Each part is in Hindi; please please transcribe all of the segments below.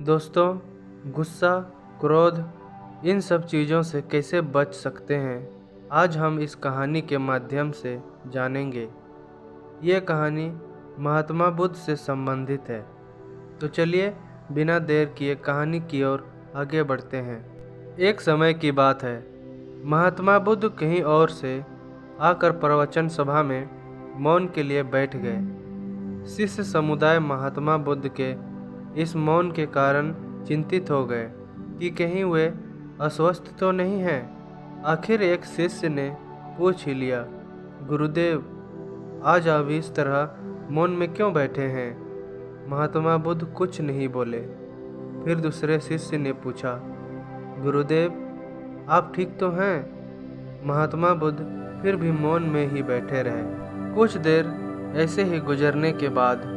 दोस्तों, गुस्सा, क्रोध, इन सब चीज़ों से कैसे बच सकते हैं, आज हम इस कहानी के माध्यम से जानेंगे। ये कहानी महात्मा बुद्ध से संबंधित है। तो चलिए बिना देर किए कहानी की ओर आगे बढ़ते हैं। एक समय की बात है, महात्मा बुद्ध कहीं और से आकर प्रवचन सभा में मौन के लिए बैठ गए। शिष्य समुदाय महात्मा बुद्ध के इस मौन के कारण चिंतित हो गए कि कहीं वे अस्वस्थ तो नहीं हैं। आखिर एक शिष्य ने पूछ ही लिया, गुरुदेव, आज आप इस तरह मौन में क्यों बैठे हैं? महात्मा बुद्ध कुछ नहीं बोले। फिर दूसरे शिष्य ने पूछा, गुरुदेव, आप ठीक तो हैं? महात्मा बुद्ध फिर भी मौन में ही बैठे रहे। कुछ देर ऐसे ही गुजरने के बाद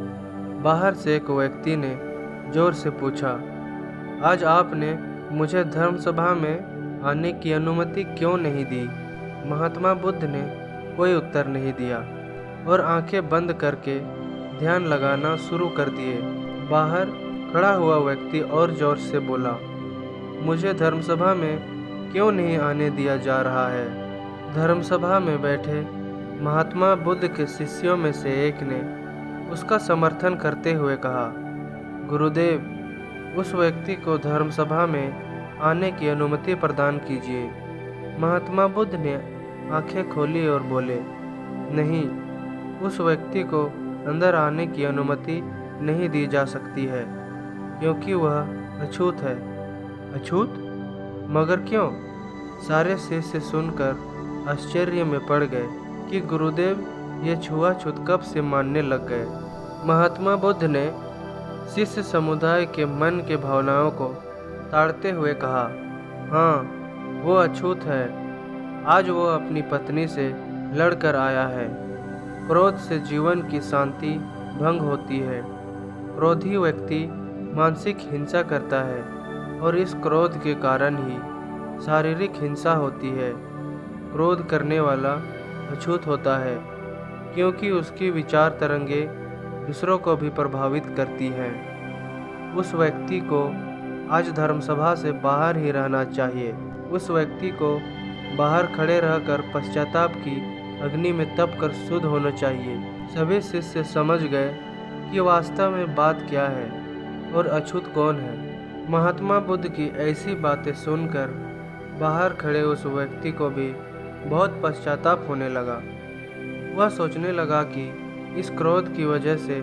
बाहर से एक व्यक्ति ने जोर से पूछा, आज आपने मुझे धर्म सभा में आने की अनुमति क्यों नहीं दी? महात्मा बुद्ध ने कोई उत्तर नहीं दिया और आंखें बंद करके ध्यान लगाना शुरू कर दिए। बाहर खड़ा हुआ व्यक्ति और जोर से बोला, मुझे धर्म सभा में क्यों नहीं आने दिया जा रहा है? धर्म सभा में बैठे महात्मा बुद्ध के शिष्यों में से एक ने उसका समर्थन करते हुए कहा, गुरुदेव, उस व्यक्ति को धर्म सभा में आने की अनुमति प्रदान कीजिए। महात्मा बुद्ध ने आंखें खोली और बोले, नहीं, उस व्यक्ति को अंदर आने की अनुमति नहीं दी जा सकती है, क्योंकि वह अछूत है। अछूत? मगर क्यों? सारे शिष्य सुनकर आश्चर्य में पड़ गए कि गुरुदेव ये छुआछूत कब से मानने लग गए। महात्मा बुद्ध ने शिष्य समुदाय के मन के भावनाओं को ताड़ते हुए कहा, हाँ, वो अछूत है। आज वो अपनी पत्नी से लड़कर आया है। क्रोध से जीवन की शांति भंग होती है। क्रोधी व्यक्ति मानसिक हिंसा करता है और इस क्रोध के कारण ही शारीरिक हिंसा होती है। क्रोध करने वाला अछूत होता है, क्योंकि उसकी विचार तरंगे दूसरों को भी प्रभावित करती हैं। उस व्यक्ति को आज धर्मसभा से बाहर ही रहना चाहिए। उस व्यक्ति को बाहर खड़े रहकर पश्चाताप की अग्नि में तप कर शुद्ध होना चाहिए। सभी शिष्य समझ गए कि वास्तव में बात क्या है और अछूत कौन है। महात्मा बुद्ध की ऐसी बातें सुनकर बाहर खड़े उस व्यक्ति को भी बहुत पश्चाताप होने लगा। वह सोचने लगा कि इस क्रोध की वजह से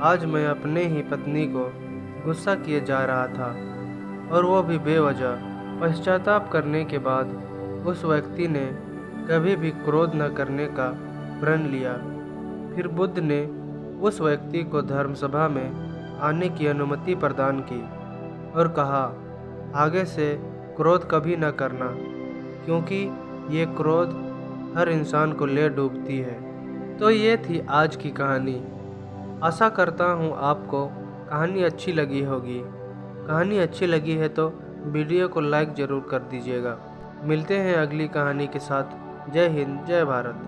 आज मैं अपने ही पत्नी को गुस्सा किए जा रहा था, और वो भी बेवजह। पश्चाताप करने के बाद उस व्यक्ति ने कभी भी क्रोध न करने का प्रण लिया। फिर बुद्ध ने उस व्यक्ति को धर्मसभा में आने की अनुमति प्रदान की और कहा, आगे से क्रोध कभी न करना, क्योंकि ये क्रोध हर इंसान को ले डूबती है। तो ये थी आज की कहानी। आशा करता हूँ आपको कहानी अच्छी लगी होगी। कहानी अच्छी लगी है तो वीडियो को लाइक ज़रूर कर दीजिएगा। मिलते हैं अगली कहानी के साथ। जय हिंद, जय भारत।